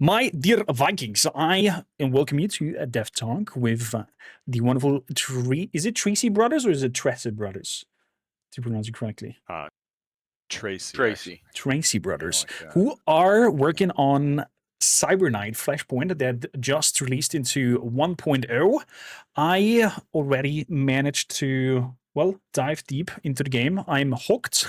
My dear Vikings, I welcome you to a DevTALK with the wonderful Is it Tracy Brothers or is it Tressett Brothers? To pronounce it correctly. Tracy. Tracy. Tracy Brothers, like that. who are working on Cyberknight Flashpoint that just released into 1.0. I already managed to, well, dive deep into the game. I'm hooked.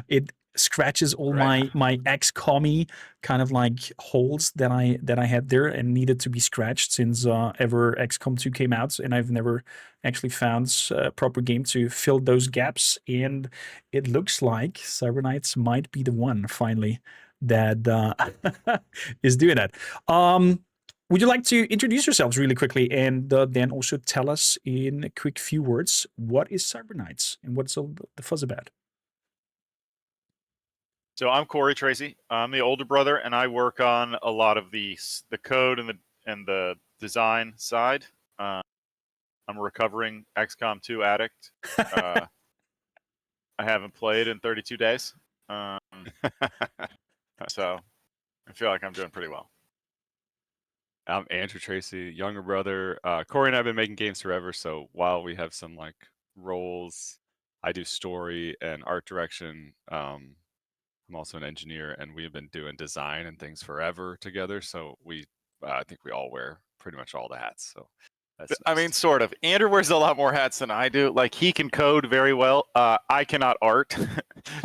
It scratches all Right. my XCOM kind of like holes that I had there and needed to be scratched since ever XCOM 2 came out, and I've never actually found a proper game to fill those gaps. And it looks like Cyberknights might be the one finally that is doing that. Would you like to introduce yourselves really quickly and then also tell us in a quick few words what is Cyberknights and what's all the fuzz about? So I'm Corey Tracy. I'm the older brother, and I work on a lot of the code and the design side. I'm a recovering XCOM 2 addict. I haven't played in 32 days, so I feel like I'm doing pretty well. I'm Andrew Tracy, younger brother. Corey and I have been making games forever, so while we have some like roles, I do story and art direction. I'm also an engineer, and we've been doing design and things forever together. So I think we all wear pretty much all the hats. So that's I mean, sort of. Andrew wears a lot more hats than I do. Like, he can code very well. I cannot art.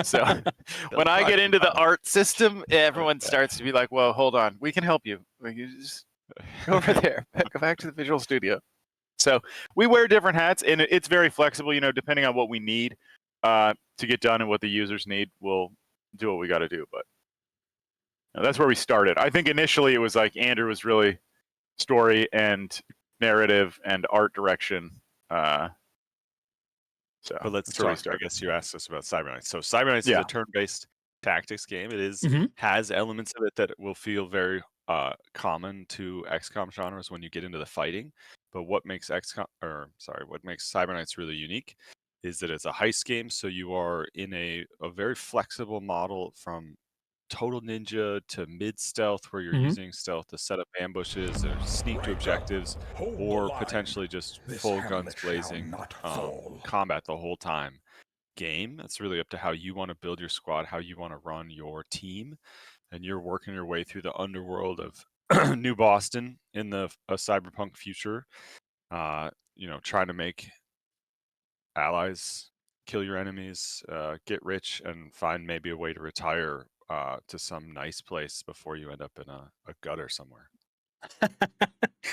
So when I get into the art system, everyone starts to be like, "Well, hold on, we can help you. You just go over there. Go back to the Visual Studio." So we wear different hats, and it's very flexible. You know, depending on what we need to get done and what the users need, we'll do what we got to do. But that's where we started. I think initially it was like Andrew was really story and narrative and art direction. But let's talk. I guess you asked us about Cyberknights. So Cyberknights is a turn-based tactics game. It is has elements of it that will feel very common to XCOM genres when you get into the fighting. But what makes Cyberknights really unique is that it's a heist game. So you are in a very flexible model from total ninja to mid stealth, where you're using stealth to set up ambushes or sneak to objectives, or potentially just full guns blazing combat the whole time game. It's really up to how you want to build your squad, how you want to run your team, and you're working your way through the underworld of New Boston in a cyberpunk future. Trying to make allies, kill your enemies, get rich, and find maybe a way to retire to some nice place before you end up in a gutter somewhere.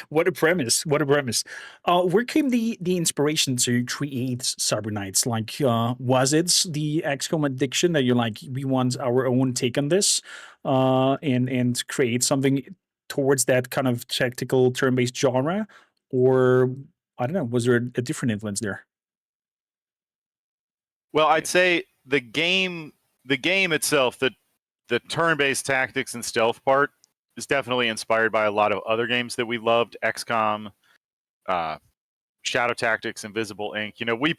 What a premise! What a premise! Where came the inspiration to create Cyberknights? Like, was it the XCOM addiction that you're like, we want our own take on this, and create something towards that kind of tactical turn-based genre, or I don't know, was there a different influence there? Well, I'd say the game itself, the turn-based tactics and stealth part, is definitely inspired by a lot of other games that we loved. XCOM, Shadow Tactics, Invisible Inc. You know, we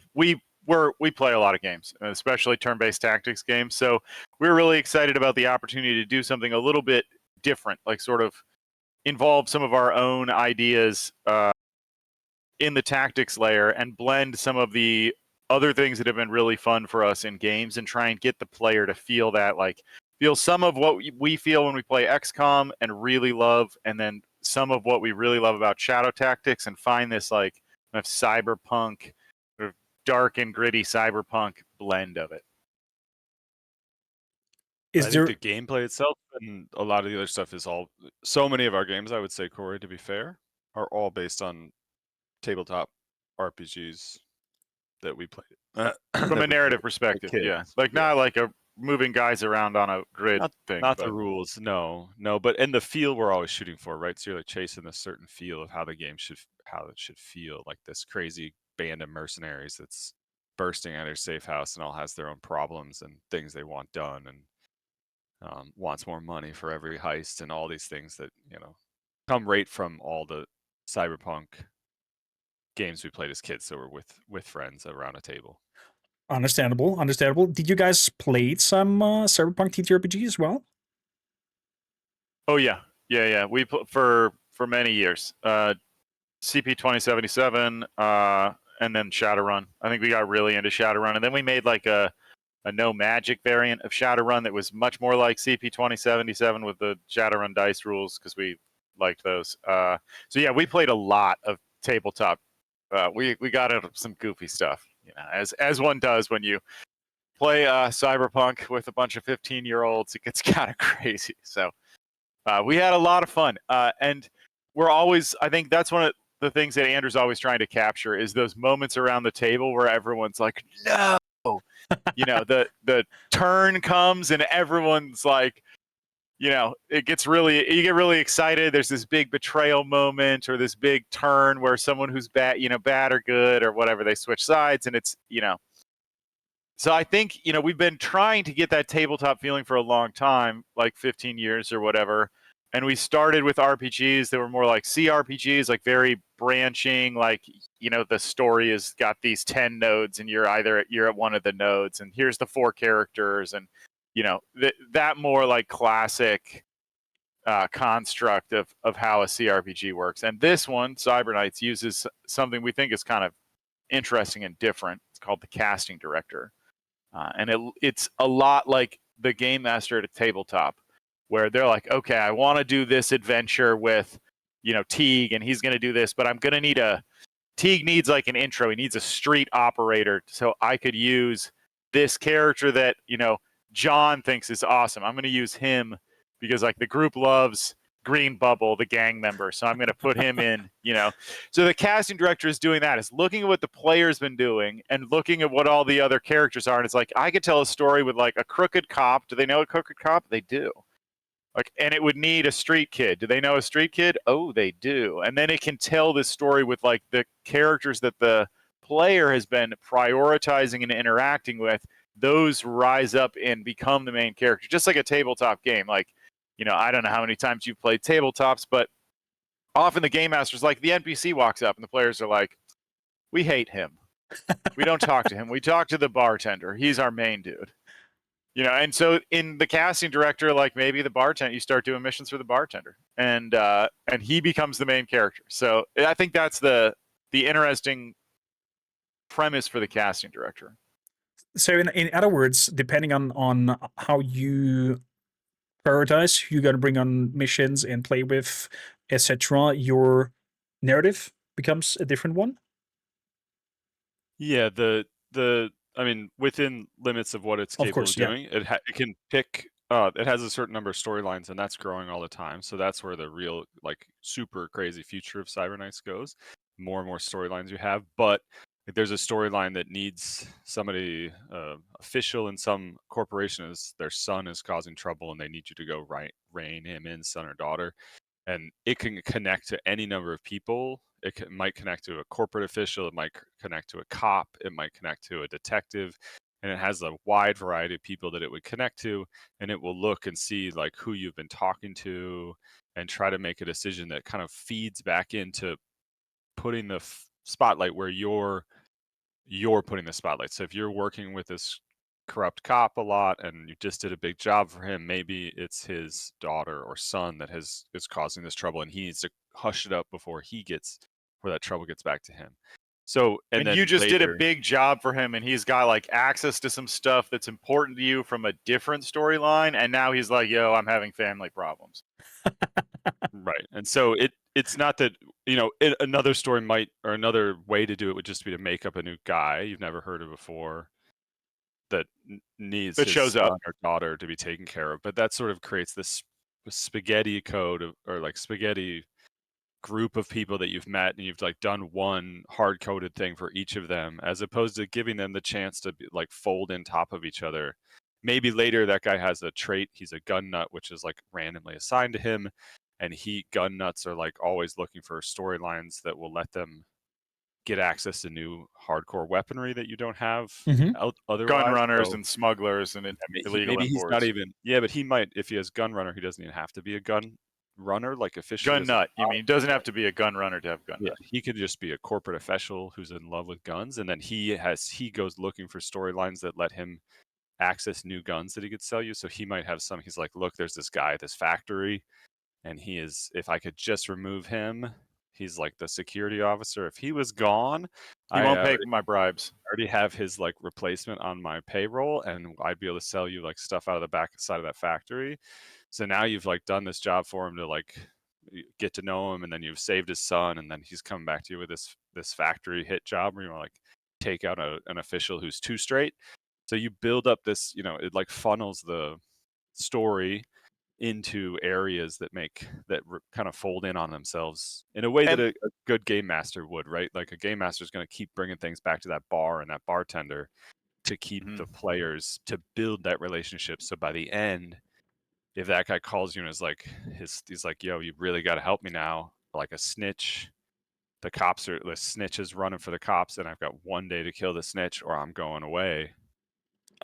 play a lot of games, especially turn-based tactics games. So we're really excited about the opportunity to do something a little bit different, like sort of involve some of our own ideas in the tactics layer and blend some of the other things that have been really fun for us in games and try and get the player to feel that, like, feel some of what we feel when we play XCOM and really love, and then some of what we really love about Shadow Tactics, and find this like kind of cyberpunk, sort of dark and gritty cyberpunk blend of it. I think the gameplay itself and a lot of the other stuff is so many of our games, I would say, Corey, to be fair, are all based on tabletop RPGs that we played. From a narrative perspective, yeah. Like, not like a moving guys around on a grid thing. Not the rules, no. But and the feel we're always shooting for, right? So you're like chasing a certain feel of how the game should feel, like this crazy band of mercenaries that's bursting out of your safe house and all has their own problems and things they want done, and wants more money for every heist, and all these things that come right from all the cyberpunk games we played as kids. So we're with friends around a table. Understandable. Did you guys play some Cyberpunk TTRPG as well? Oh yeah. Yeah. We for many years. CP 2077, and then Shadowrun. I think we got really into Shadowrun, and then we made like a no magic variant of Shadowrun that was much more like CP 2077 with the Shadowrun dice rules because we liked those. So yeah, we played a lot of tabletop. We got into some goofy stuff, as one does when you play cyberpunk with a bunch of 15-year-olds. It gets kind of crazy. So we had a lot of fun, and we're always. I think that's one of the things that Andrew's always trying to capture is those moments around the table where everyone's like, "No." The turn comes and everyone's like, it gets you get really excited. There's this big betrayal moment or this big turn where someone who's bad or good or whatever, they switch sides, and it's, so I think, we've been trying to get that tabletop feeling for a long time, like 15 years or whatever. And we started with RPGs that were more like CRPGs, like very branching, like, the story has got these 10 nodes and you're at one of the nodes and here's the 4 characters and, that more like classic construct of how a CRPG works. And this one, Cyberknights, uses something we think is kind of interesting and different. It's called the casting director. And it's a lot like the game master at a tabletop, where they're like, okay, I want to do this adventure with, Teague, and he's going to do this, but I'm going to need Teague needs like an intro. He needs a street operator. So I could use this character that, John thinks is awesome. I'm going to use him because like the group loves Green Bubble, the gang member. So I'm going to put him in, So the casting director is doing that, is looking at what the player's been doing and looking at what all the other characters are. And it's like, I could tell a story with like a crooked cop. Do they know a crooked cop? They do. Like, and it would need a street kid. Do they know a street kid? Oh, they do. And then it can tell this story with like the characters that the player has been prioritizing and interacting with. Those rise up and become the main character, just like a tabletop game. Like, I don't know how many times you've played tabletops, but often the game master's like, the NPC walks up and the players are like, we hate him. We don't talk to him. We talk to the bartender. He's our main dude. And so in the casting director, like maybe the bartender, you start doing missions for the bartender and he becomes the main character. So I think that's the interesting premise for the casting director. So in other words, depending on how you prioritize who you're going to bring on missions and play with, etc., your narrative becomes a different one. Yeah, I mean, within limits of what it's capable of doing, it can pick. It has a certain number of storylines, and that's growing all the time. So that's where the real, like, super crazy future of Cyberknights goes. More and more storylines you have, but like, there's a storyline that needs somebody official in some corporation. Is their son is causing trouble, and they need you to go rein him in, son or daughter. And it can connect to any number of people. It might connect to a corporate official. It might connect to a cop. It might connect to a detective. And it has a wide variety of people that it would connect to. And it will look and see like who you've been talking to and try to make a decision that kind of feeds back into putting the spotlight where you're putting the spotlight. So if you're working with this corrupt cop a lot and you just did a big job for him, maybe it's his daughter or son that is causing this trouble and he needs to hush it up before that trouble gets back to him. So and then you just did a big job for him and he's got like access to some stuff that's important to you from a different storyline, and now he's like, yo, I'm having family problems. Right. And so it's not that, another story might, or another way to do it would just be to make up a new guy you've never heard of before that needs his shows son up or daughter to be taken care of. But that sort of creates this spaghetti code or like spaghetti group of people that you've met, and you've like done one hard-coded thing for each of them, as opposed to giving them the chance to be, like, fold in top of each other. Maybe later that guy has a trait, he's a gun nut, which is like randomly assigned to him, and gun nuts are like always looking for storylines that will let them get access to new hardcore weaponry that you don't have otherwise. Gun runners and smugglers and illegal maybe imports. He's not even, but he might, if he has gun runner, he doesn't even have to be a gun runner, like officially. Gun nut, you mean? It doesn't have to be a gun runner to have gun nut. He could just be a corporate official who's in love with guns, and then he goes looking for storylines that let him access new guns that he could sell you. So he might have he's like, look, there's this guy at this factory, and he is, if I could just remove him, he's like the security officer. If he was gone, He won't pay my bribes. already have his like replacement on my payroll, and I'd be able to sell you like stuff out of the back side of that factory. So now you've like done this job for him to like get to know him, and then you've saved his son, and then he's coming back to you with this factory hit job where you want to like take out an official who's too straight. So you build up this, you know, it like funnels the story into areas that kind of fold in on themselves in a way that a good game master would, right? Like a game master is going to keep bringing things back to that bar and that bartender to keep the players, to build that relationship. So by the end, if that guy calls you and is like, he's like, yo, you really got to help me now, like a snitch, the snitch is running for the cops, and I've got 1 day to kill the snitch or I'm going away.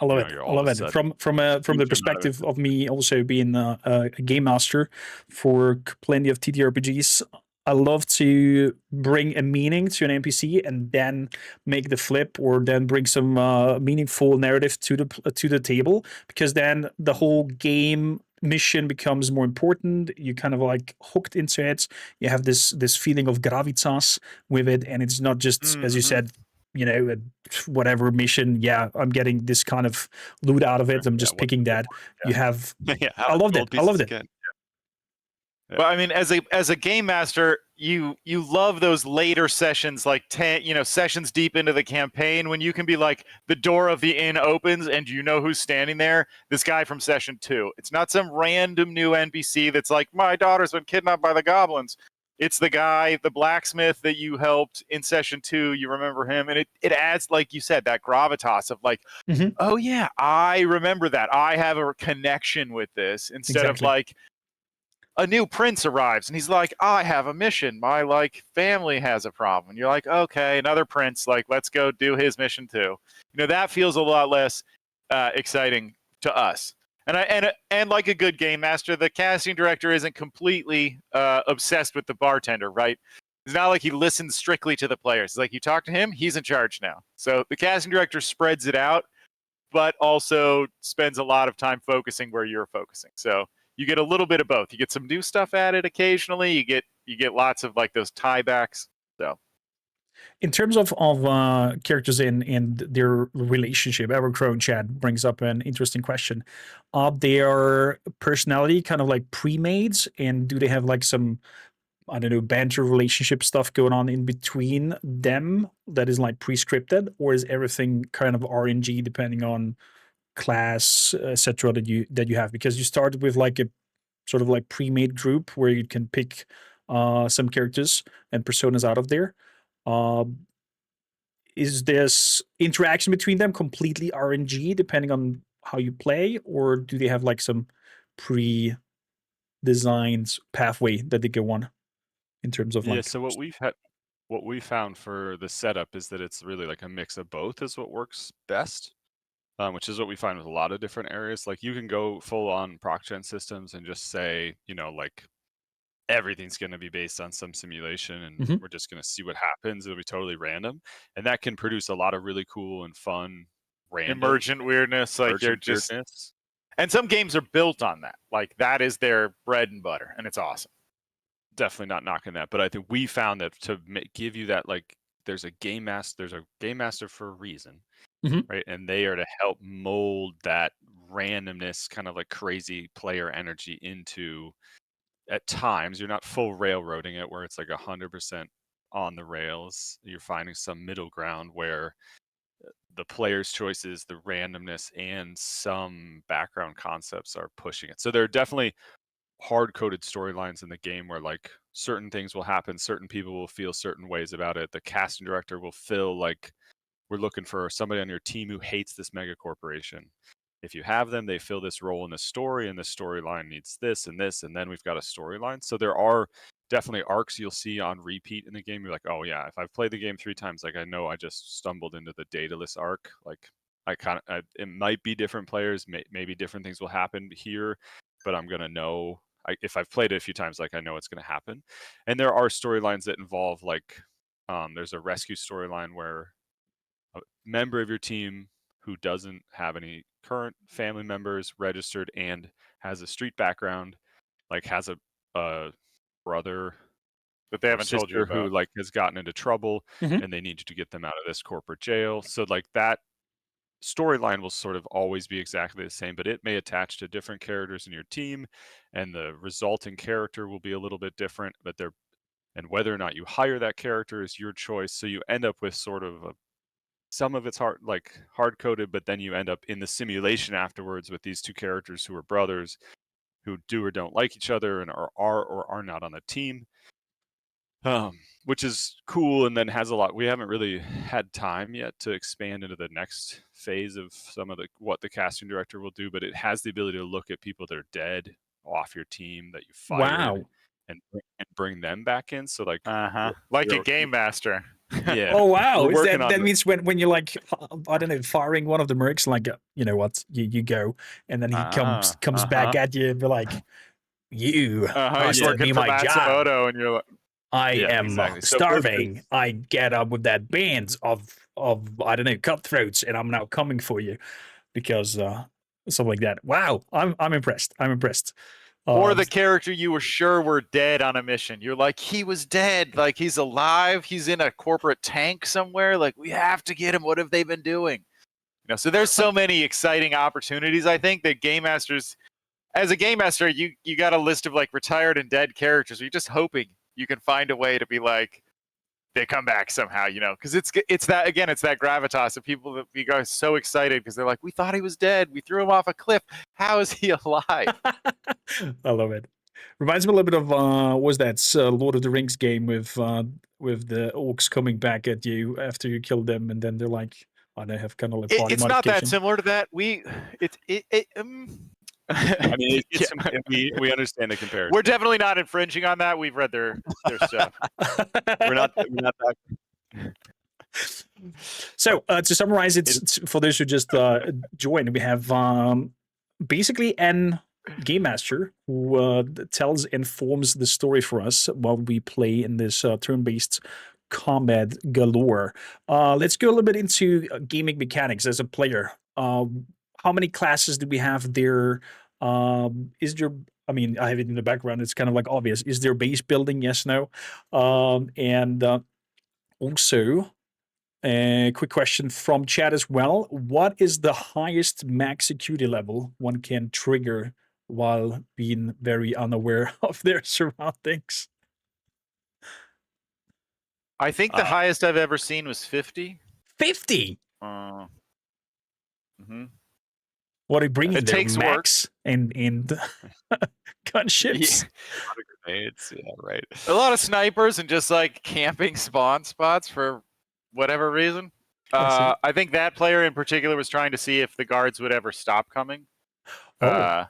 I love it. You're I all of love a it. sudden From the perspective of me also being a game master for plenty of TTRPGs, I love to bring a meaning to an NPC and then make the flip, or then bring some meaningful narrative to the table, because then the whole game mission becomes more important. You kind of like hooked into it. You have this feeling of gravitas with it, and it's not just, as you said, you know, whatever mission. Yeah, I'm getting this kind of loot out of it. I'm just picking that. You have. I loved it. I loved it. But I mean, as a game master, you love those later sessions, like 10, sessions deep into the campaign, when you can be like, the door of the inn opens and you know who's standing there. This guy from session 2. It's not some random new NPC that's like, my daughter's been kidnapped by the goblins. It's the guy, the blacksmith that you helped in session 2. You remember him, and it adds, like you said, that gravitas of like, oh yeah, I remember that. I have a connection with this, instead of like, a new prince arrives and he's like, I have a mission. My like family has a problem. And you're like, okay, another prince. Like, let's go do his mission too. That feels a lot less exciting to us. And like a good game master, the casting director isn't completely obsessed with the bartender, right? It's not like he listens strictly to the players. It's like, you talk to him, he's in charge now. So the casting director spreads it out, but also spends a lot of time focusing where you're focusing. So you get a little bit of both. You get some new stuff added occasionally. You get lots of like those tiebacks. So, in terms of characters and their relationship, Evercrow Chad brings up an interesting question. Are their personality kind of like pre-made, and do they have like some, I don't know, banter relationship stuff going on in between them that is like pre-scripted, or is everything kind of RNG depending on class, etc. that you have? Because you started with like a sort of like pre-made group where you can pick some characters and personas out of there. Is this interaction between them completely RNG depending on how you play, or do they have like some pre-designed pathway that they go on in terms of like? So what we found for the setup is that it's really like a mix of both is what works best, which is what we find with a lot of different areas. Like you can go full on proc gen systems and just say, like everything's going to be based on some simulation, and we're just going to see what happens. It'll be totally random, and that can produce a lot of really cool and fun random emergent weirdness. Like you're just, weirdness. And some games are built on that. Like that is their bread and butter, and it's awesome. Definitely not knocking that, but I think we found that to give you that, like, there's a game master for a reason, right? And they are to help mold that randomness, kind of like crazy player energy into. At times, you're not full railroading it where it's like 100% on the rails. You're finding some middle ground where the player's choices, the randomness, and some background concepts are pushing it. So there are definitely hard-coded storylines in the game where like certain things will happen, certain people will feel certain ways about it. The casting director will feel like we're looking for somebody on your team who hates this mega corporation. If you have them, they fill this role in the story, and the storyline needs this and this, and then we've got a storyline. So there are definitely arcs you'll see on repeat in the game. You're like, oh yeah, if I've played the game 3 times, like I know I just stumbled into the Daedalus arc. Like it might be different players, maybe different things will happen here, but I'm gonna know. If I've played it a few times, like I know it's going to happen. And there are storylines that involve like, there's a rescue storyline where a member of your team who doesn't have any current family members registered and has a street background, like has a a brother But they or haven't told you sister who about. like has gotten into trouble, Mhm. and they need you to get them out of this corporate jail. So like that storyline will sort of always be exactly the same, but it may attach to different characters in your team, and the resulting character will be a little bit different. But they're and whether or not you hire that character is your choice. So you end up with sort of some of it's hard coded, but then you end up in the simulation afterwards with these two characters who are brothers who do or don't like each other and are or are not on the team, which is cool, and then has a lot. We haven't really had time yet to expand into the next phase of some of what the casting director will do, but it has the ability to look at people that are dead off your team that you fired Wow. and bring them back in. So like, Like a we're- game master. yeah. Oh wow! We're Is working that on means when you're like, I don't know, firing one of the mercs, like you know what, you go, and then he comes back at you and be like, you He's costed working me for my job. Matsumoto, and you're like, I Yeah, am exactly. So starving. I get up with that band of I don't know, cutthroats, and I'm now coming for you because something like that. Wow, I'm impressed. I'm impressed. or the character you were sure were dead on a mission. You're like, he was dead. Like, he's alive. He's in a corporate tank somewhere. Like, we have to get him. What have they been doing? You know, so there's so many exciting opportunities. I think that game masters, as a game master, you got a list of like retired and dead characters. You're just hoping you can find a way to be like, they come back somehow, you know, because it's that, again, it's that gravitas of people that we got so excited because they're like, we thought he was dead. We threw him off a cliff. How is he alive? I love it. Reminds me a little bit of what was that Lord of the Rings game with the orcs coming back at you after you kill them, and then they're like, oh, they have kind of like body It's not that modification. similar to that. I mean, Yeah. we understand the comparison. We're definitely not infringing on that. We've read their stuff. We're not that. So to summarize, it's for those who just joined, we have basically an game master who tells and forms the story for us while we play in this turn-based combat galore. Let's go a little bit into gaming mechanics as a player. How many classes do we have there? Is there? I mean, I have it in the background. It's kind of like obvious. Is there base building? Yes, no. And also, a quick question from chat as well. What is the highest max security level one can trigger while being very unaware of their surroundings? I think the highest I've ever seen was 50. 50? Mm-hmm. What are you bringing It there? takes Max and gunships? Grenades, yeah, right. A lot of snipers and just like camping spawn spots for whatever reason. I think that player in particular was trying to see if the guards would ever stop coming. Oh.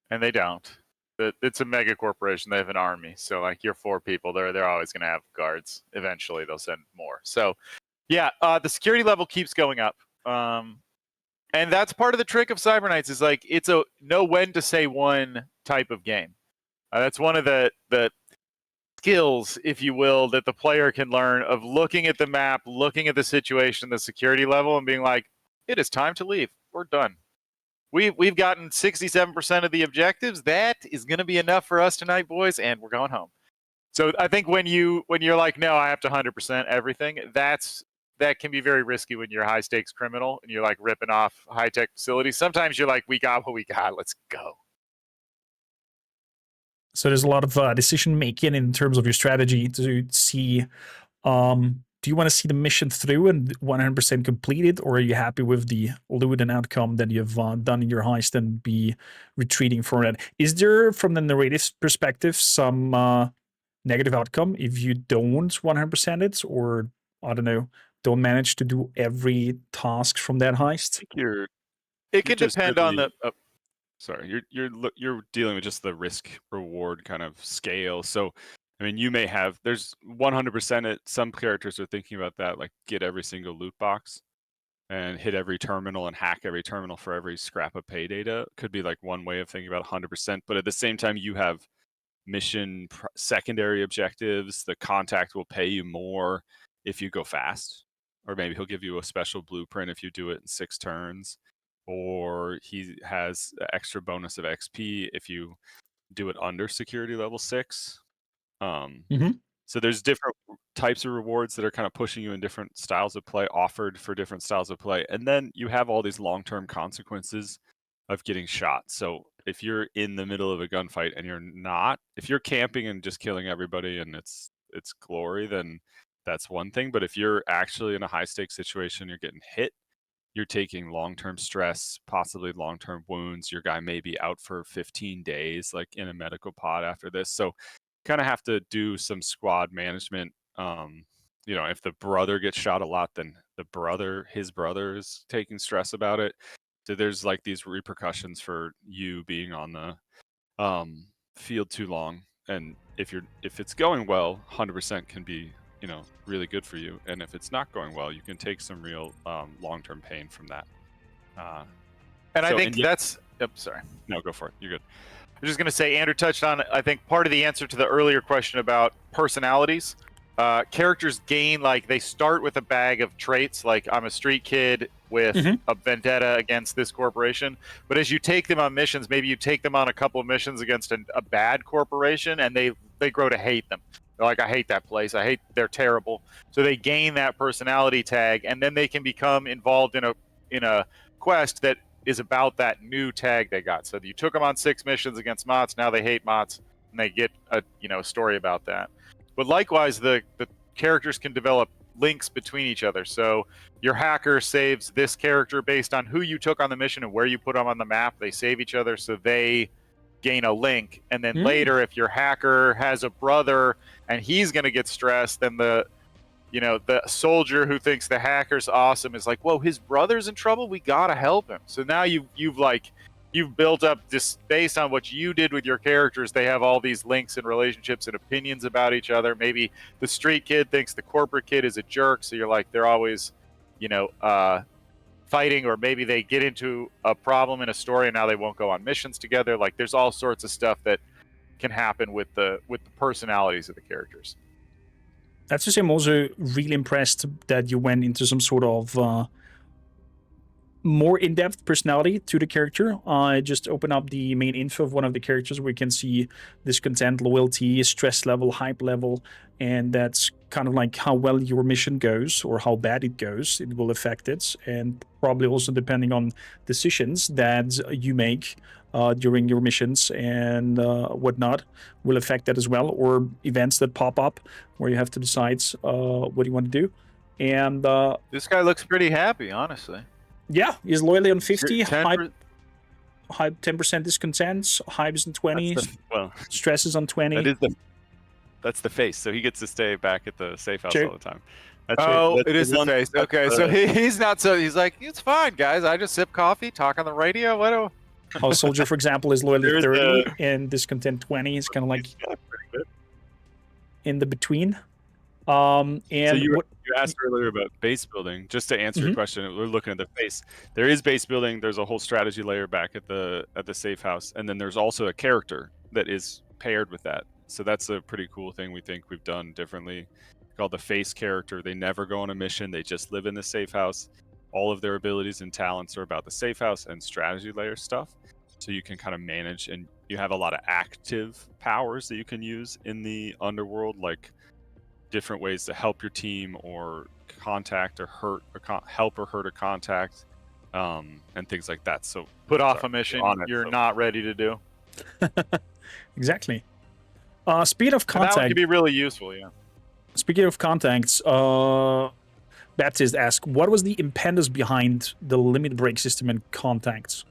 And they don't. It's a mega corporation. They have an army. So like you're 4 people, they're always going to have guards. Eventually they'll send more. So yeah, the security level keeps going up. And that's part of the trick of Cyberknights is like it's a know when to say one type of game. That's one of the skills, if you will, that the player can learn of looking at the map, looking at the situation, the security level, and being like, it is time to leave. We're done. We've gotten 67% of the objectives. That is going to be enough for us tonight, boys, and we're going home. So I think when you're like, no, I have to 100% everything, that can be very risky when you're a high stakes criminal and you're like ripping off high tech facilities. Sometimes you're like, we got what we got. Let's go. So there's a lot of decision making in terms of your strategy to see. Do you want to see the mission through and 100% complete it, or are you happy with the loot and outcome that you've done in your heist and be retreating from it? Is there, from the narrative perspective, some negative outcome if you don't 100% it, or I don't know, don't manage to do every task from that heist? It can depend on the. Sorry, you're dealing with just the risk reward kind of scale. So, I mean, you may have there's 100% it. Some characters are thinking about that, like get every single loot box and hit every terminal and hack every terminal for every scrap of pay data. Could be like one way of thinking about 100%. But at the same time, you have mission secondary objectives. The contact will pay you more if you go fast, or maybe he'll give you a special blueprint if you do it in 6 turns. Or he has extra bonus of XP if you do it under security level 6. Mhm. So there's different types of rewards that are kind of pushing you in different styles of play, offered for different styles of play. And then you have all these long-term consequences of getting shot. So if you're in the middle of a gunfight and if you're camping and just killing everybody and it's glory, then that's one thing. But if you're actually in a high stakes situation, you're getting hit, you're taking long-term stress, possibly long-term wounds. Your guy may be out for 15 days, like in a medical pod after this. So kind of have to do some squad management. If the brother gets shot a lot, then his brother is taking stress about it. So there's like these repercussions for you being on the field too long. And if it's going well, 100% can be really good for you. And if it's not going well, you can take some real long-term pain from that. I think that's. Sorry. No, go for it. You're good. I'm just going to say, Andrew touched on, I think, part of the answer to the earlier question about personalities. Characters gain, like, they start with a bag of traits, like, I'm a street kid with a vendetta against this corporation. But as you take them on missions, maybe you take them on a couple of missions against a bad corporation, and they grow to hate them. They're like, I hate that place. They're terrible. So they gain that personality tag, and then they can become involved in a quest that is about that new tag they got. So you took them on 6 missions against Mots. Now they hate Mots, and they get a story about that. But likewise, the characters can develop links between each other. So your hacker saves this character based on who you took on the mission and where you put them on the map. They save each other, so they gain a link. And then later, if your hacker has a brother and he's going to get stressed, then the soldier who thinks the hacker's awesome is like, whoa, his brother's in trouble, we gotta help him. So now you've built up this based on what you did with your characters. They have all these links and relationships and opinions about each other. Maybe the street kid thinks the corporate kid is a jerk, so you're like, they're always fighting, or maybe they get into a problem in a story and now they won't go on missions together. Like, there's all sorts of stuff that can happen with the personalities of the characters. That's to say, I'm also really impressed that you went into some sort of more in-depth personality to the character. I just open up the main info of one of the characters where you can see discontent, loyalty, stress level, hype level, and that's kind of like how well your mission goes or how bad it goes. It will affect it, and probably also depending on decisions that you make during your missions and whatnot will affect that as well, or events that pop up where you have to decide what you want to do. And this guy looks pretty happy, honestly. Yeah, he's loyally on 50, hype 10% discontent, hype is on 20, stress is on 20. That's the face, so he gets to stay back at the safe house all the time. It is the face. Okay, so he's not so. He's like, it's fine, guys. I just sip coffee, talk on the radio. What do? Our soldier, for example, is loyally 30 and discontent 20. It's kind of like in the between. And so you asked earlier about base building. Just to answer your question, we're looking at the face. There is base building. There's a whole strategy layer back at the safe house, and then there's also a character that is paired with that. So that's a pretty cool thing we think we've done differently. Called the face character. They never go on a mission. They just live in the safe house. All of their abilities and talents are about the safe house and strategy layer stuff. So you can kind of manage, and you have a lot of active powers that you can use in the underworld, like different ways to help your team or contact or hurt or help or hurt a contact, and things like that. So put off a mission you're not ready to do. Exactly. Speed of contact. That would be really useful, yeah. Speaking of contacts, Baptist asked, what was the impetus behind the limit break system in contacts?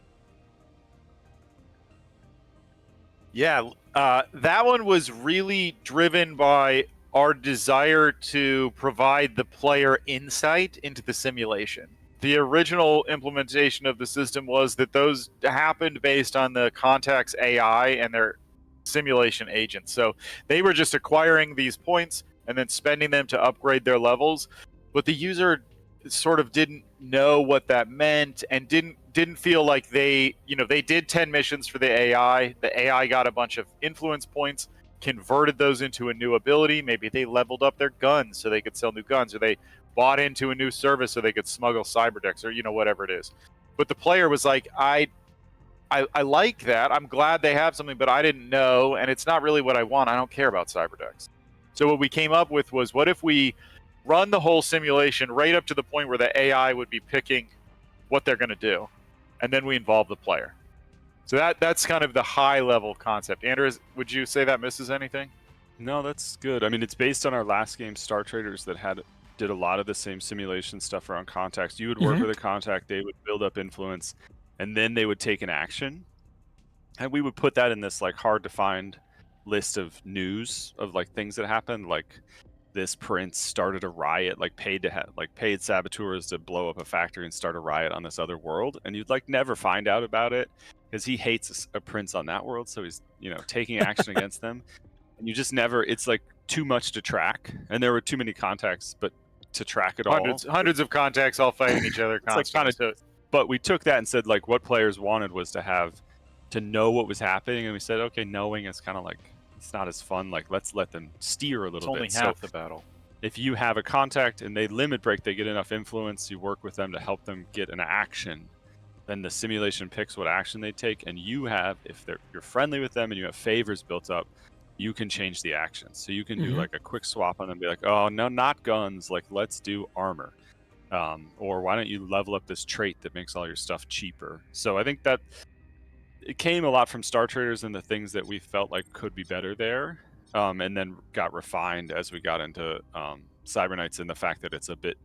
Yeah, that one was really driven by our desire to provide the player insight into the simulation. The original implementation of the system was that those happened based on the contacts AI and their simulation agents. So they were just acquiring these points and then spending them to upgrade their levels, but the user sort of didn't know what that meant and didn't feel like they did 10 missions for the AI. The AI got a bunch of influence points, converted those into a new ability. Maybe they leveled up their guns so they could sell new guns, or they bought into a new service so they could smuggle cyberdecks, or whatever it is. But the player was like, I like that. I'm glad they have something, but I didn't know, and it's not really what I want. I don't care about cyber decks. So what we came up with was, what if we run the whole simulation right up to the point where the AI would be picking what they're going to do, and then we involve the player. So that's kind of the high level concept. Andrew, would you say that misses anything? No, that's good. I mean, it's based on our last game, Star Traders, that did a lot of the same simulation stuff around context. You would work with a contact, they would build up influence, and then they would take an action. And we would put that in this like hard to find list of news of like things that happened, like this prince started a riot, like paid saboteurs to blow up a factory and start a riot on this other world, and you'd like never find out about it because he hates a prince on that world, so he's taking action against them. And you just never, it's like too much to track, and there were too many contacts, but to track it hundreds of contacts all fighting each other constantly. Like but we took that and said like what players wanted was to know what was happening, and we said okay, knowing is kind of like it's not as fun, like let's let them steer a little bit. It's only half the battle. If you have a contact and they limit break, they get enough influence, you work with them to help them get an action, then the simulation picks what action they take, and you have, if you're friendly with them and you have favors built up, you can change the actions. So you can do like a quick swap on them, be like, oh no, not guns, like let's do armor, or why don't you level up this trait that makes all your stuff cheaper. So I think that it came a lot from Star Traders and the things that we felt like could be better there, and then got refined as we got into Cyberknights, and the fact that it's a bit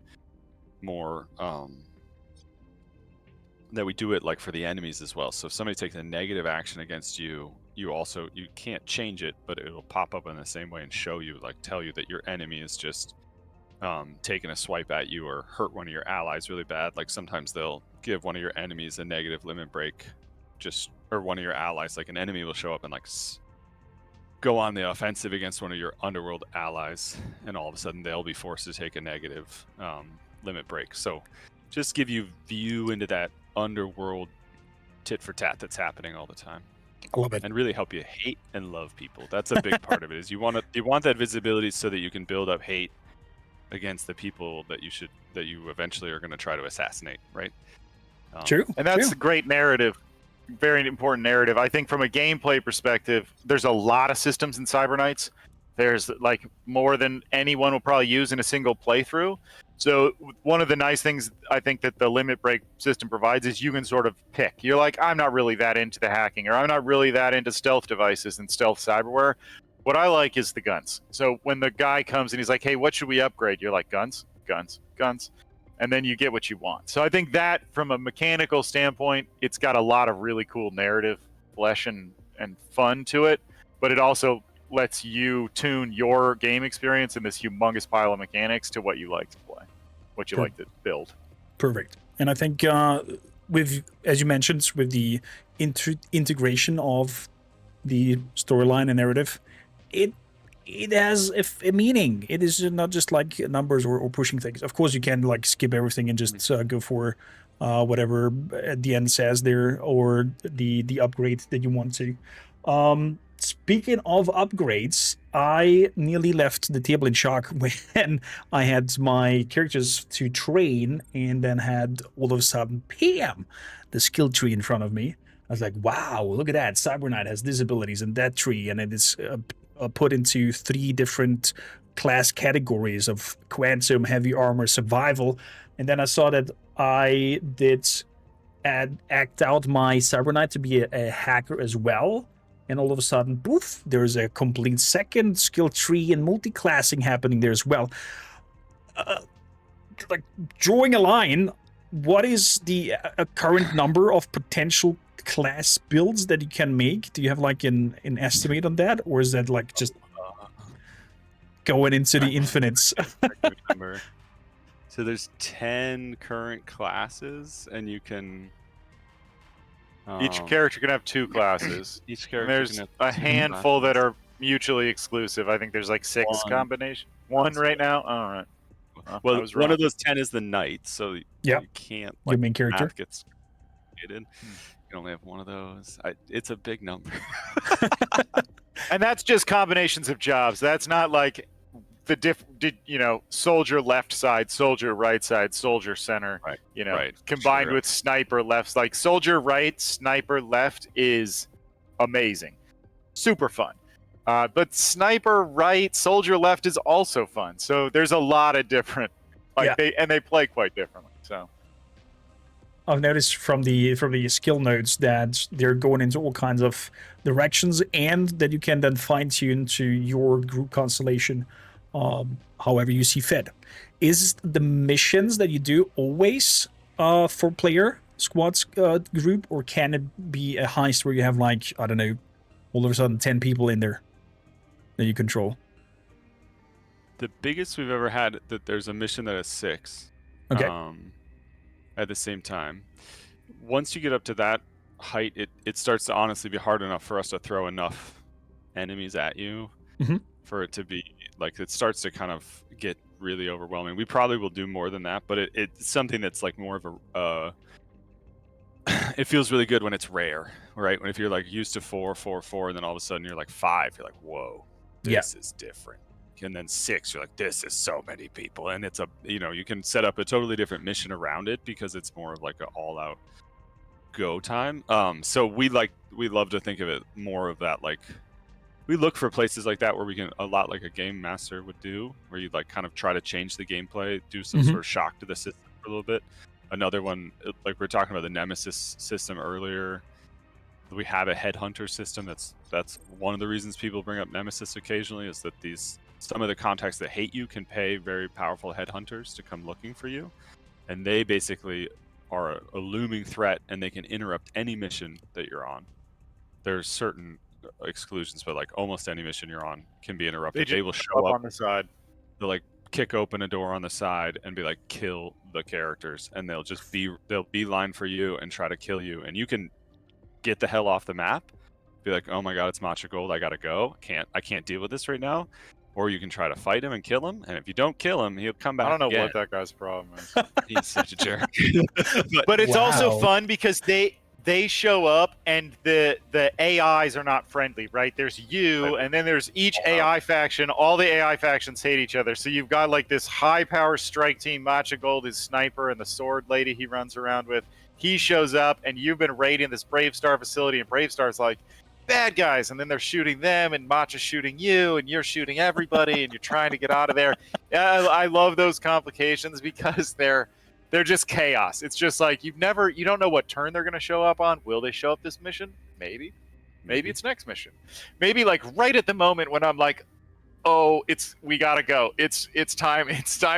more that we do it like for the enemies as well. So if somebody takes a negative action against you, you can't change it, but it'll pop up in the same way and show you, like tell you that your enemy is just taking a swipe at you or hurt one of your allies really bad. Like sometimes they'll give one of your enemies a negative limit break, or one of your allies, like an enemy will show up and like go on the offensive against one of your underworld allies, and all of a sudden they'll be forced to take a negative limit break. So just give you view into that underworld tit for tat that's happening all the time. I love it. And really help you hate and love people. That's a big part of it. Is you want that visibility so that you can build up hate against the people that you eventually are going to try to assassinate, right? True. And that's a great narrative, very important narrative. I think from a gameplay perspective, there's a lot of systems in Cyberknights. There's like more than anyone will probably use in a single playthrough. So one of the nice things I think that the limit break system provides is you can sort of pick. You're like, I'm not really that into the hacking, or I'm not really that into stealth devices and stealth cyberware. What I like is the guns. So when the guy comes and he's like, hey, what should we upgrade? You're like, guns, guns, guns. And then you get what you want. So I think that from a mechanical standpoint, it's got a lot of really cool narrative flesh and fun to it, but it also lets you tune your game experience in this humongous pile of mechanics to what you like to play, what you like to build. Perfect. And I think with, as you mentioned, with the integration of the storyline and narrative, it has a meaning. It is not just like numbers or pushing things. Of course, you can like skip everything and just go for whatever at the end says there, or the upgrade that you want to. Speaking of upgrades, I nearly left the table in shock when I had my characters to train and then had all of a sudden PM, the skill tree in front of me. I was like, wow, look at that. Cyberknight has these abilities and that tree, and it is put into 3 different class categories of quantum, heavy armor, survival. And then I saw that I did act out my Cyberknight to be a hacker as well. And all of a sudden, poof, there's a complete second skill tree and multi-classing happening there as well. Like, drawing a line, what is the current number of potential class builds that you can make? Do you have like an estimate on that? Or is that like just going into the infinites? So there's 10 current classes, and you can... Each character can have 2 classes. Each character there's can have a 2 handful classes. that are mutually exclusive. I think there's like 6 combinations. 1 right now? All right. Well, one of those 10 is the knight, so you can't... Like, your main character. math gets complicated. You can only have one of those. It's a big number. And that's just combinations of jobs. That's not like soldier left side, soldier right side, soldier center, Right. combined Sure. with sniper left. Like soldier right, sniper left is amazing, super fun. But sniper right, soldier left is also fun. So there's a lot of different, they play quite differently. So I've noticed from the skill notes that they're going into all kinds of directions, and that you can then fine tune to your group constellation, however you see fit. Is the missions that you do always for player squads group, or can it be a heist where you have, like, I don't know, all of a sudden 10 people in there that you control? The biggest we've ever had, that there's a mission that is 6. Okay. At the same time. Once you get up to that height, it starts to honestly be hard enough for us to throw enough enemies at you for it to be like, it starts to kind of get really overwhelming. We probably will do more than that, but it's something that's like more of a it feels really good when it's rare, right? When if you're like used to 4, 4, 4, and then all of a sudden you're like 5, you're like, whoa, this is different. And then 6, you're like, this is so many people, and it's you can set up a totally different mission around it because it's more of like an all-out go time. So we love to think of it more of that, like, we look for places like that where we can, a lot like a game master would do, where you like kind of try to change the gameplay, do some sort of shock to the system for a little bit. Another one, like we were talking about the Nemesis system earlier. We have a headhunter system. That's one of the reasons people bring up Nemesis occasionally, is that some of the contacts that hate you can pay very powerful headhunters to come looking for you, and they basically are a looming threat, and they can interrupt any mission that you're on. There's certain exclusions, but like almost any mission you're on can be interrupted. They will show up on the side. They'll like kick open a door on the side and be like, kill the characters, and they'll beeline for you and try to kill you, and you can get the hell off the map, be like, oh my god, it's Matcha Gold, I gotta go, I can't deal with this right now. Or you can try to fight him and kill him, and if you don't kill him, he'll come back. I don't know again. what that guy's problem is. He's such a jerk. But it's also Wow. fun because they show up, and the AIs are not friendly, right? There's you, and then there's each AI faction. All the AI factions hate each other. So you've got like this high power strike team. Matcha Gold is sniper, and the sword lady he runs around with, he shows up, and you've been raiding this Brave Star facility, and Brave Star's like, bad guys, and then they're shooting them, and Matcha's shooting you, and you're shooting everybody, and you're trying to get out of there. I love those complications because they're just chaos. It's just like you don't know what turn they're going to show up on. Will they show up this mission? Maybe it's next mission. Maybe like right at the moment when I'm like, oh, we gotta go. It's time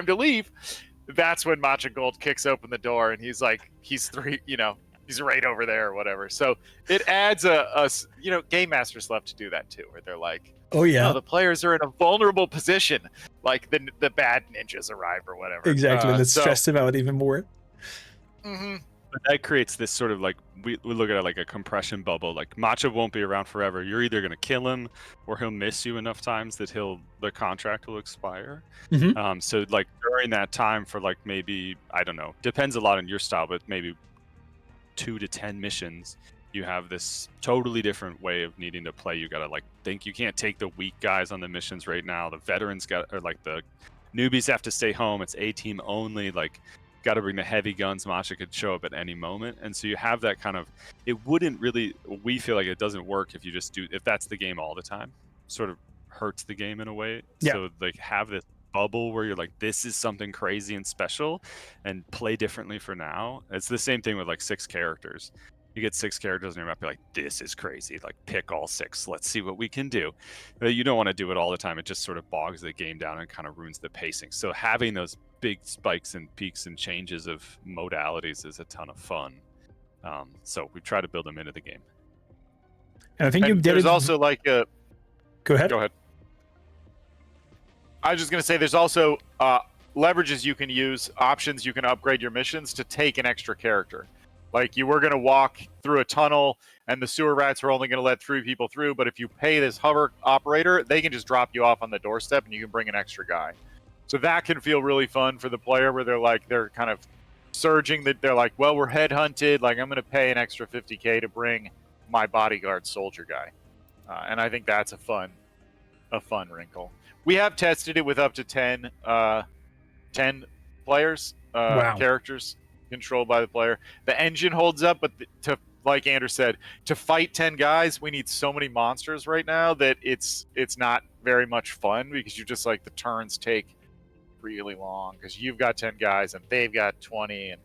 to leave. That's when Matcha Gold kicks open the door, and he's like, he's right over there or whatever. So it adds game masters love to do that too, where they're like, Oh yeah, the players are in a vulnerable position, like the bad ninjas arrive or whatever. exactly. Let's stress them out even more. But that creates this sort of like, we look at it like a compression bubble. Like, Matcha won't be around forever. You're either going to kill him, or he'll miss you enough times that the contract will expire. So like during that time, for like maybe, I don't know, depends a lot on your style, but maybe 2 to 10 missions, you have this totally different way of needing to play. You gotta like think, you can't take the weak guys on the missions right now. The veterans the newbies have to stay home. It's A team only. Like, got to bring the heavy guns. Matcha could show up at any moment, and so you have that kind of. It wouldn't really. We feel like it doesn't work if you just do. If that's the game all the time, sort of hurts the game in a way. Yeah. So like have this bubble where you're like, this is something crazy and special, and play differently for now. It's the same thing with like 6 characters. You get 6 characters in your map, you're like, this is crazy. Like, pick all 6. Let's see what we can do. But you don't want to do it all the time. It just sort of bogs the game down and kind of ruins the pacing. So having those big spikes and peaks and changes of modalities is a ton of fun. So we try to build them into the game. And I think you did there's it. also like a. Go ahead. Go ahead. I was just going to say there's also leverages you can use, options you can upgrade your missions to take an extra character. Like, you were going to walk through a tunnel, and the sewer rats are only going to let 3 people through, but if you pay this hover operator, they can just drop you off on the doorstep, and you can bring an extra guy. So that can feel really fun for the player, where they're kind of surging. They're like, well, we're headhunted. Like, I'm going to pay an extra $50K to bring my bodyguard soldier guy. And I think that's a fun a fun wrinkle. We have tested it with up to 10 players, Wow. characters controlled by the player. The engine holds up, but to like Andrew said, to fight 10 guys, we need so many monsters right now that it's not very much fun, because you just like the turns take really long because you've got 10 guys and they've got 20. And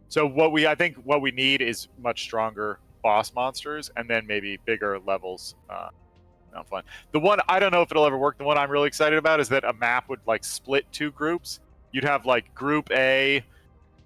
so I think what we need is much stronger boss monsters, and then maybe bigger levels. Not fun. The one, I don't know if it'll ever work. The one I'm really excited about is that a map would like split two groups. You'd have like group A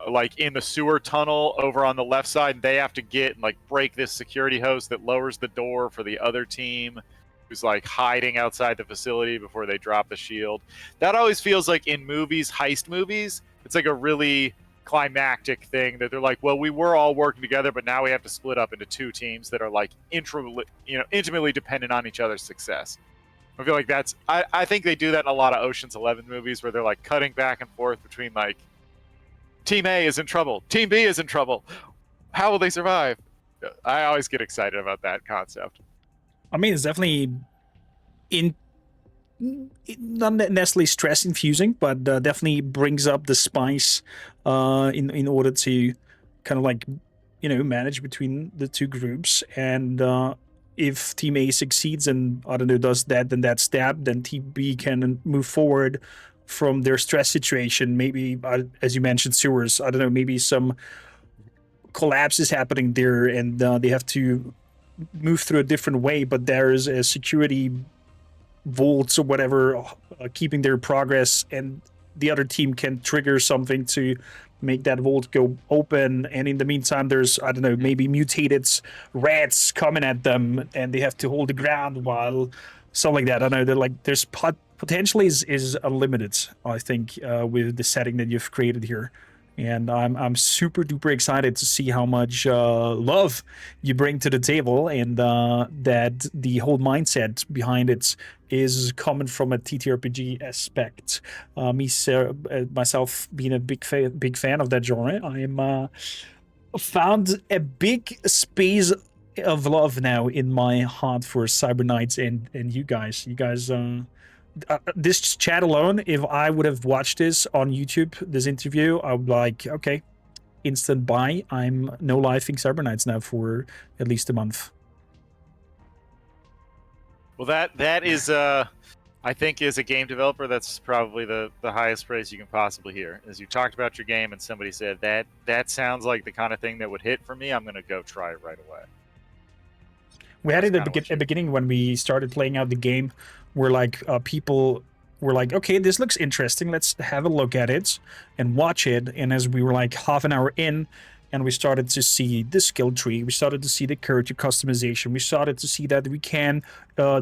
like in the sewer tunnel over on the left side, and they have to get and like break this security host that lowers the door for the other team who's like hiding outside the facility before they drop the shield. That always feels like in movies, heist movies, it's like a really climactic thing that they're like, well, we were all working together, but now we have to split up into two teams that are like intimately dependent on each other's success. I feel like that's I think they do that in a lot of Ocean's 11 movies where they're like cutting back and forth between like Team A is in trouble, Team B is in trouble. How will they survive? I always get excited about that concept. I mean, it's definitely not necessarily stress infusing, but definitely brings up the spice in order to kind of like manage between the two groups. And if Team A succeeds and I don't know does that, then that's that. Then Team B can move forward from their stress situation. Maybe as you mentioned, sewers. I don't know. Maybe some collapse is happening there, and they have to move through a different way. But there's a security vaults or whatever keeping their progress, and the other team can trigger something to make that vault go open. And in the meantime, there's I don't know, maybe mutated rats coming at them, and they have to hold the ground while something like that. I don't know. They're like there's potentially is unlimited. I think with the setting that you've created here. And I'm super duper excited to see how much love you bring to the table, and that the whole mindset behind it is coming from a TTRPG aspect. Myself being a big fan of that genre, I am found a big space of love now in my heart for cyberknights and you guys. This chat alone, if I would have watched this on YouTube, this interview, I would be like, okay, instant buy. I'm no lifing cyberknights now for at least a month. Well, that is I think as a game developer, that's probably the highest praise you can possibly hear. As you talked about your game and somebody said that sounds like the kind of thing that would hit for me, I'm going to go try it right away. We had it at the beginning when we started playing out the game, where like people were like, okay, this looks interesting, let's have a look at it and watch it. And as we were like half an hour in, and we started to see the skill tree, we started to see the character customization, we started to see that we can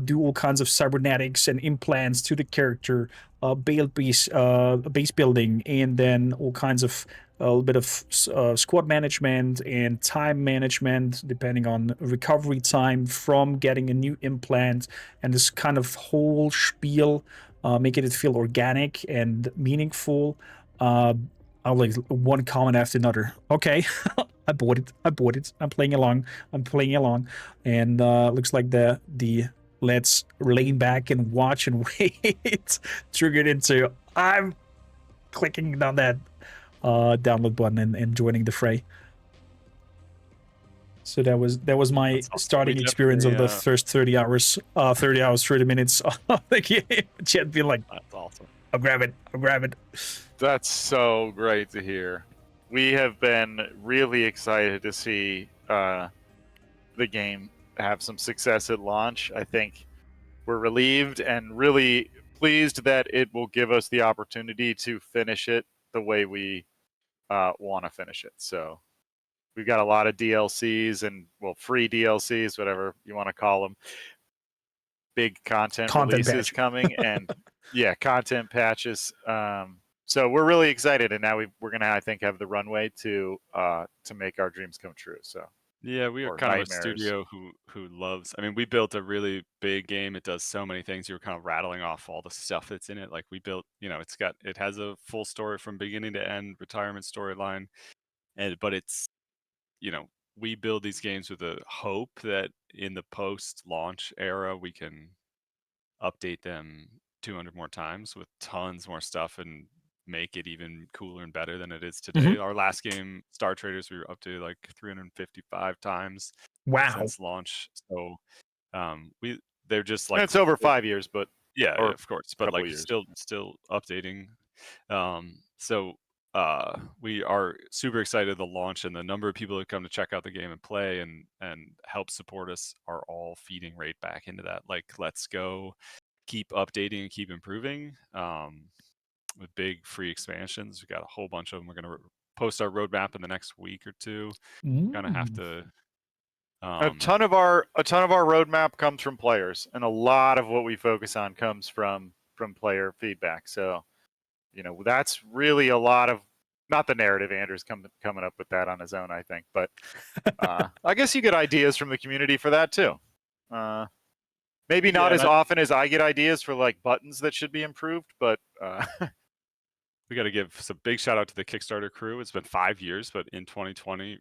do all kinds of cybernetics and implants to the character, base building, and then all kinds of a little bit of squad management and time management, depending on recovery time from getting a new implant, and this kind of whole spiel, making it feel organic and meaningful. I'll like one comment after another. Okay, I bought it. I'm playing along. And looks like the let's lean back and watch and wait triggered into I'm clicking on that download button and joining the fray. So that was my starting experience of the first 30 minutes of the game. Chat being like, that's awesome. I'll grab it. That's so great to hear. We have been really excited to see the game have some success at launch. I think we're relieved and really pleased that it will give us the opportunity to finish it the way we want to finish it. So we've got a lot of DLCs and free DLCs, whatever you want to call them. Big content releases patch coming, and content patches. So we're really excited, and now we're gonna, I think, have the runway to make our dreams come true. So yeah, we are kind of a studio who loves. I mean, we built a really big game. It does so many things. You were kind of rattling off all the stuff that's in it. Like we built, it has a full story from beginning to end, retirement storyline, but it's, we build these games with a hope that in the post-launch era we can update them 200 more times with tons more stuff and make it even cooler and better than it is today. Our last game, Star Traders, we were up to like 355 times Wow. since launch. So they're just like, And it's over 5 years, but yeah, or of course, but couple like years. still updating. So we are super excited the launch, and the number of people that come to check out the game and play and help support us are all feeding right back into that. Like, let's go, keep updating and keep improving. With big free expansions, we got a whole bunch of them. We're gonna post our roadmap in the next week or two. Gonna have to. A ton of our roadmap comes from players, and a lot of what we focus on comes from player feedback. So, that's really a lot of, not the narrative. Andrew's coming up with that on his own, I think. But I guess you get ideas from the community for that too. Maybe not as often as I get ideas for like buttons that should be improved, but we got to give some big shout out to the Kickstarter crew. It's been 5 years, but in 2020,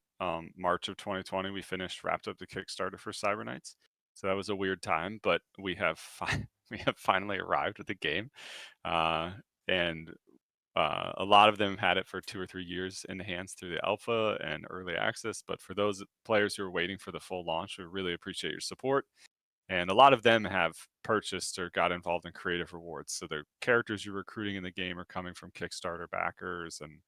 March of 2020, we wrapped up the Kickstarter for Cyberknights. So that was a weird time, but we have finally arrived with the game, and a lot of them had it for 2 or 3 years in the hands through the alpha and early access. But for those players who are waiting for the full launch, we really appreciate your support. And a lot of them have purchased or got involved in creative rewards. So the characters you're recruiting in the game are coming from Kickstarter backers, and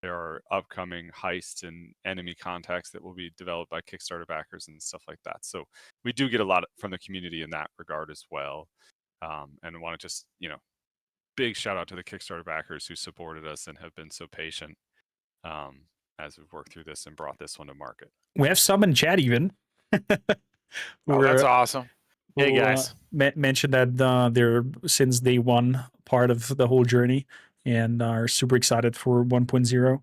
there are upcoming heists and enemy contacts that will be developed by Kickstarter backers and stuff like that. So we do get a lot from the community in that regard as well. And I want to just, big shout out to the Kickstarter backers who supported us and have been so patient as we've worked through this and brought this one to market. We have some in chat even. that's awesome. Hey guys, mentioned that they're since day one part of the whole journey and are super excited for 1.0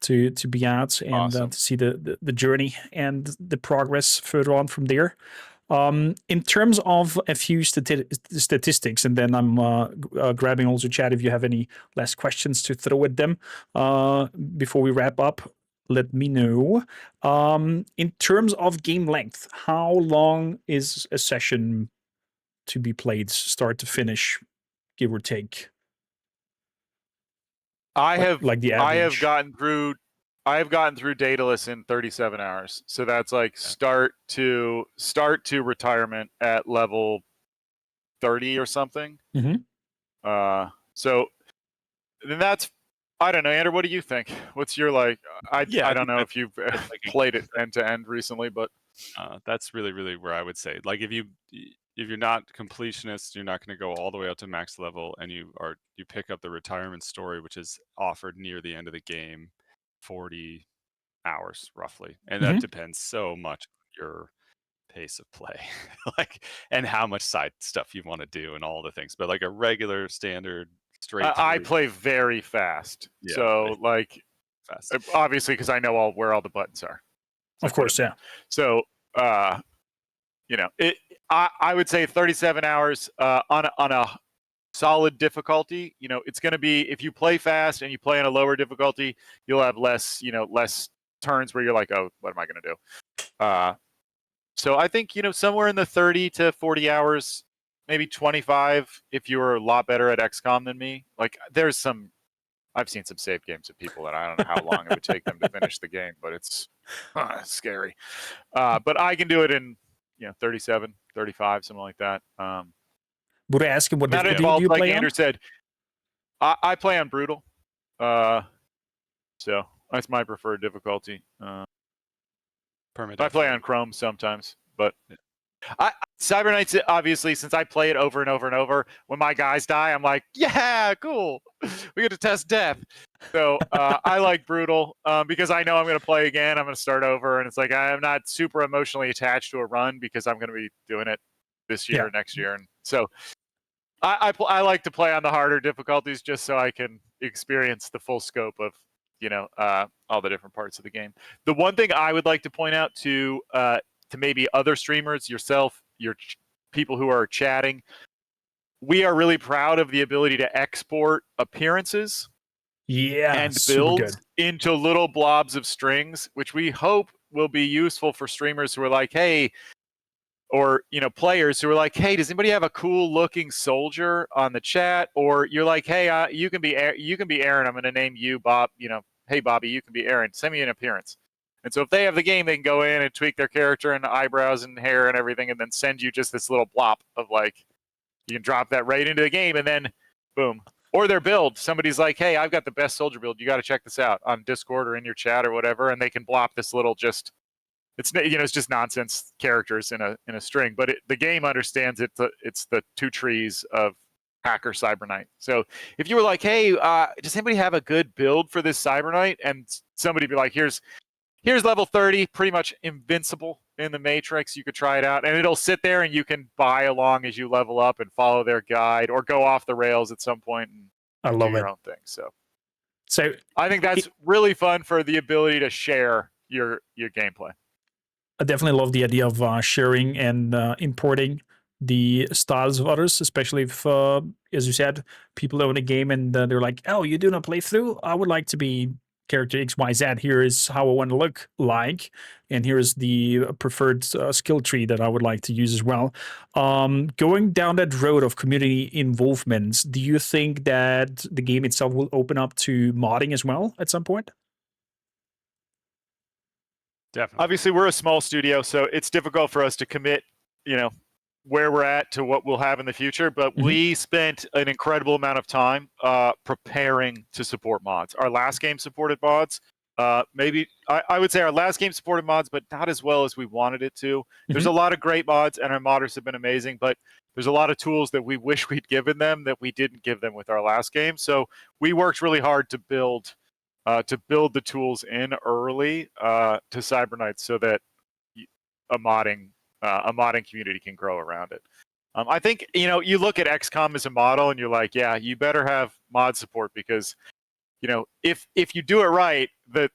to be out and Awesome. to see the journey and the progress further on from there. In terms of a few statistics, and then I'm grabbing also chat if you have any last questions to throw at them before we wrap up. Let me know. In terms of game length, how long is a session to be played, start to finish, give or take? I have gotten through Daedalus in 37 hours. So that's like start to retirement at level 30 or something. So then that's, I don't know, Andrew, what do you think? What's your like? I don't know if you've played it end to end recently, but that's really where I would say, like, if you're not completionist, you're not going to go all the way up to max level, and you pick up the retirement story, which is offered near the end of the game, 40 hours roughly, and that depends so much on your pace of play, like, and how much side stuff you want to do and all the things. But like a regular standard straight I play very fast. Yeah, so like fast. Obviously because I know where all the buttons are. Of course, yeah. So I would say 37 hours on a solid difficulty. It's going to be, if you play fast and you play on a lower difficulty, you'll have less turns where you're like, oh, what am I going to do? So I think somewhere in the 30 to 40 hours, maybe 25 if you were a lot better at XCOM than me. Like I've seen some save games of people that I don't know how long it would take them to finish the game, but it's scary. But I can do it in 37, 35, something like that. Would I ask him what difficulty involved, do you like play Andrew on? said, I play on brutal. So that's my preferred difficulty. I play on Chrome sometimes, but Cyberknights, obviously, since I play it over and over and over, when my guys die, I'm like, yeah, cool. We get to test death. So I like brutal because I know I'm going to play again. I'm going to start over. And it's like, I'm not super emotionally attached to a run because I'm going to be doing it this year, next year. And so I like to play on the harder difficulties just so I can experience the full scope of, all the different parts of the game. The one thing I would like to point out to maybe other streamers, yourself, your people who are chatting, we are really proud of the ability to export appearances and build into little blobs of strings, which we hope will be useful for streamers who are like, hey, or players who are like, hey, does anybody have a cool looking soldier on the chat? Or you're like, hey, you can be Aaron. I'm going to name you Bob. Hey Bobby, you can be Aaron. Send me an appearance. And so if they have the game, they can go in and tweak their character and eyebrows and hair and everything, and then send you just this little blop of like, you can drop that right into the game, and then boom. Or their build. Somebody's like, hey, I've got the best soldier build. You got to check this out on Discord or in your chat or whatever, and they can blop this little just. It's just nonsense characters in a string, but the game understands it. It's the two trees of hacker cyber knight. So if you were like, hey, does anybody have a good build for this cyber knight? And somebody be like, here's level 30, pretty much invincible in the Matrix. You could try it out, and it'll sit there, and you can buy along as you level up and follow their guide, or go off the rails at some point and do your own thing. So I think that's really fun for the ability to share your gameplay. I definitely love the idea of sharing and importing the styles of others, especially if, as you said, people own a game and they're like, oh, you're doing a playthrough? I would like to be character XYZ. Here is how I want to look like, and here is the preferred skill tree that I would like to use as well. Going down that road of community involvement, do you think that the game itself will open up to modding as well at some point? Definitely. Obviously, we're a small studio, so it's difficult for us to commit, where we're at to what we'll have in the future. But we spent an incredible amount of time preparing to support mods. Our last game supported mods. Maybe I would say our last game supported mods, but not as well as we wanted it to. There's a lot of great mods, and our modders have been amazing, but there's a lot of tools that we wish we'd given them that we didn't give them with our last game. So we worked really hard to build the tools in early to Cyberknights so that a modding community can grow around it. I think you look at XCOM as a model and you're like, yeah, you better have mod support, because if you do it right, the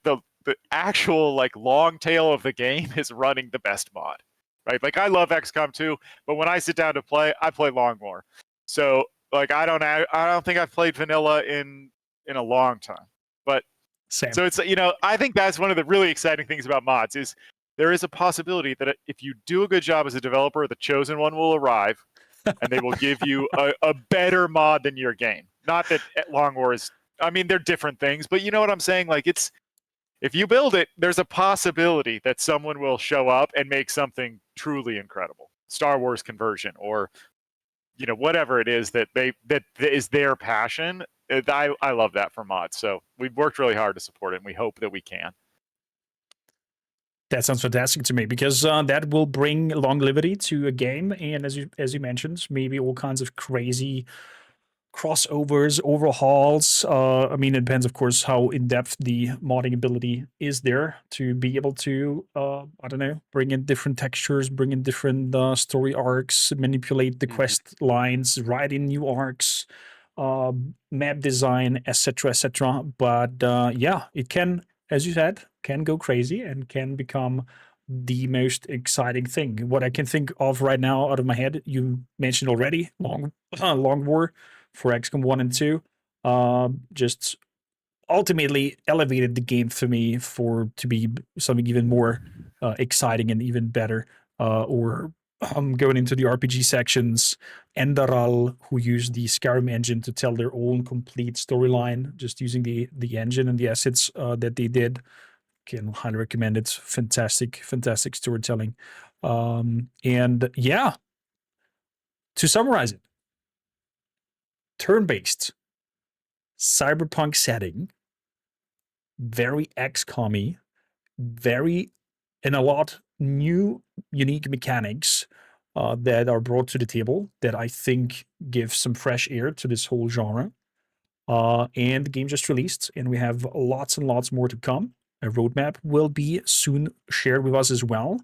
actual like long tail of the game is running the best mod, right? Like I love XCOM 2, but when I sit down to play, I play long more. So like I don't think I've played vanilla in a long time, but. Same. So it's I think that's one of the really exciting things about mods is there is a possibility that if you do a good job as a developer, the chosen one will arrive and they will give you a better mod than your game. Not that Long War is, I mean, they're different things, but you know what I'm saying? Like if you build it, there's a possibility that someone will show up and make something truly incredible. Star Wars conversion, or whatever it is that is their passion. I love that for mods. So we've worked really hard to support it, and we hope that we can. That sounds fantastic to me, because that will bring longevity to a game, and as you mentioned, maybe all kinds of crazy crossovers, overhauls. I mean, it depends, of course, how in depth the modding ability is there to be able to, I don't know, bring in different textures, bring in different story arcs, manipulate the quest lines, write in new arcs, map design, etc., etc. But yeah, it can, as you said, can go crazy and can become the most exciting thing. What I can think of right now out of my head, you mentioned already, Long War for XCOM 1 and 2, just ultimately elevated the game for me to be something even more exciting and even better. Or going into the RPG sections, Enderal, who used the Skyrim engine to tell their own complete storyline, just using the engine and the assets that they did. Can highly recommend it. Fantastic storytelling. And yeah, to summarize it, turn-based cyberpunk setting, very XCOM-y, very, and a lot new unique mechanics that are brought to the table that I think give some fresh air to this whole genre. And the game just released, and we have lots and lots more to come. A roadmap will be soon shared with us as well.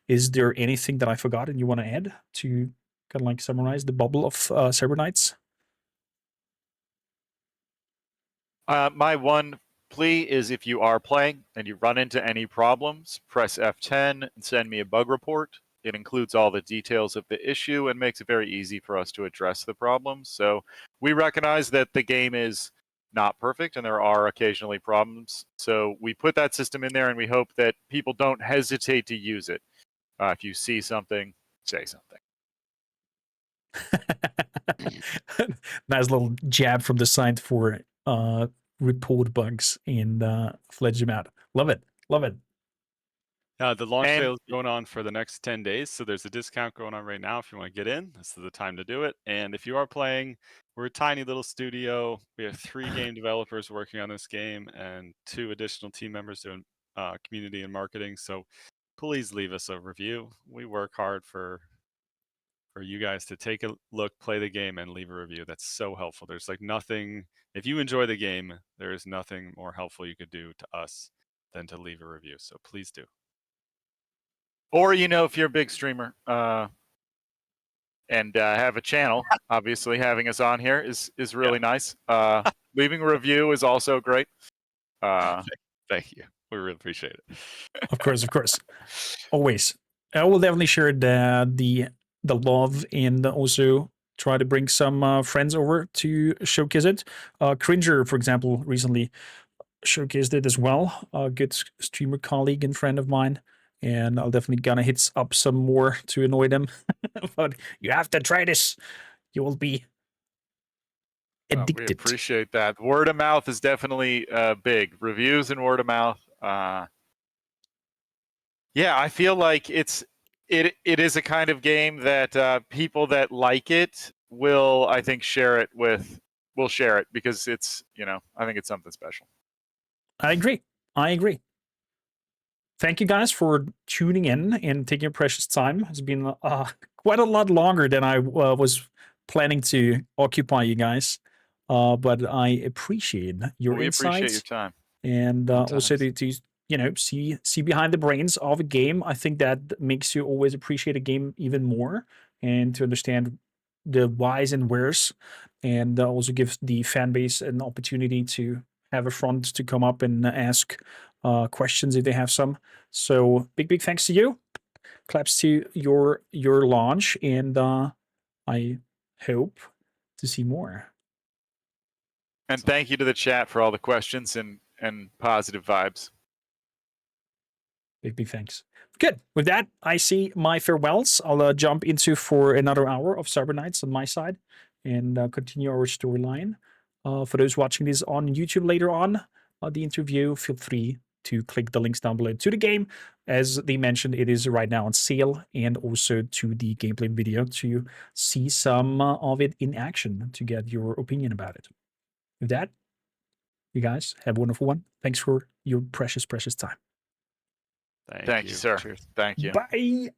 Is there anything that I forgot and you want to add to kind of like summarize the bubble of Cyberknights? My one plea is, if you are playing and you run into any problems, press F10 and send me a bug report. It includes all the details of the issue and makes it very easy for us to address the problems. So we recognize that the game is not perfect and there are occasionally problems. So we put that system in there, and we hope that people don't hesitate to use it. If you see something, say something. Nice little jab from the side for report bugs and fledge them out. Love it. Love it. The launch And- sale is going on for the next 10 days, so there's a discount going on right now if you want to get in. This is the time to do it. And if you are playing, we're a tiny little studio. We have 3 game developers working on this game and 2 additional team members doing community and marketing. So please leave us a review. We work hard for you guys to take a look, play the game, and leave a review. That's so helpful. There's like nothing, if you enjoy the game, there is nothing more helpful you could do to us than to leave a review. So please do. Or, if you're a big streamer and have a channel, obviously having us on here is really nice. Leaving a review is also great. Thank you. We really appreciate it. Of course. Always. I will definitely share the love and also try to bring some friends over to showcase it. Cringer, for example, recently showcased it as well. A good streamer colleague and friend of mine. And I'll definitely gonna hit up some more to annoy them. But you have to try this. You will be We addicted. appreciate that. Word of mouth is definitely big. Reviews and word of mouth. Yeah, I feel like it is a kind of game that people that like it will, I think, share it because it's, I think it's something special. I agree. Thank you guys for tuning in and taking your precious time. It's been quite a lot longer than I was planning to occupy you guys. But I appreciate your We insights appreciate your time. and also Sometimes. to see behind the brains of a game. I think that makes you always appreciate a game even more and to understand the whys and wheres, and also gives the fan base an opportunity to have a front to come up and ask questions if they have some. So big thanks to you. Claps to your launch, and I hope to see more. And thank you to the chat for all the questions and positive vibes. Big thanks. Good. With that, I see my farewells. I'll jump into for another hour of cyberknights on my side and continue our storyline. For those watching this on YouTube later on, the interview, feel free to click the links down below to the game. As they mentioned, it is right now on sale, and also to the gameplay video to see some of it in action to get your opinion about it. With that, you guys have a wonderful one. Thanks for your precious time. Thank you, sir. Cheers. Thank you. Bye.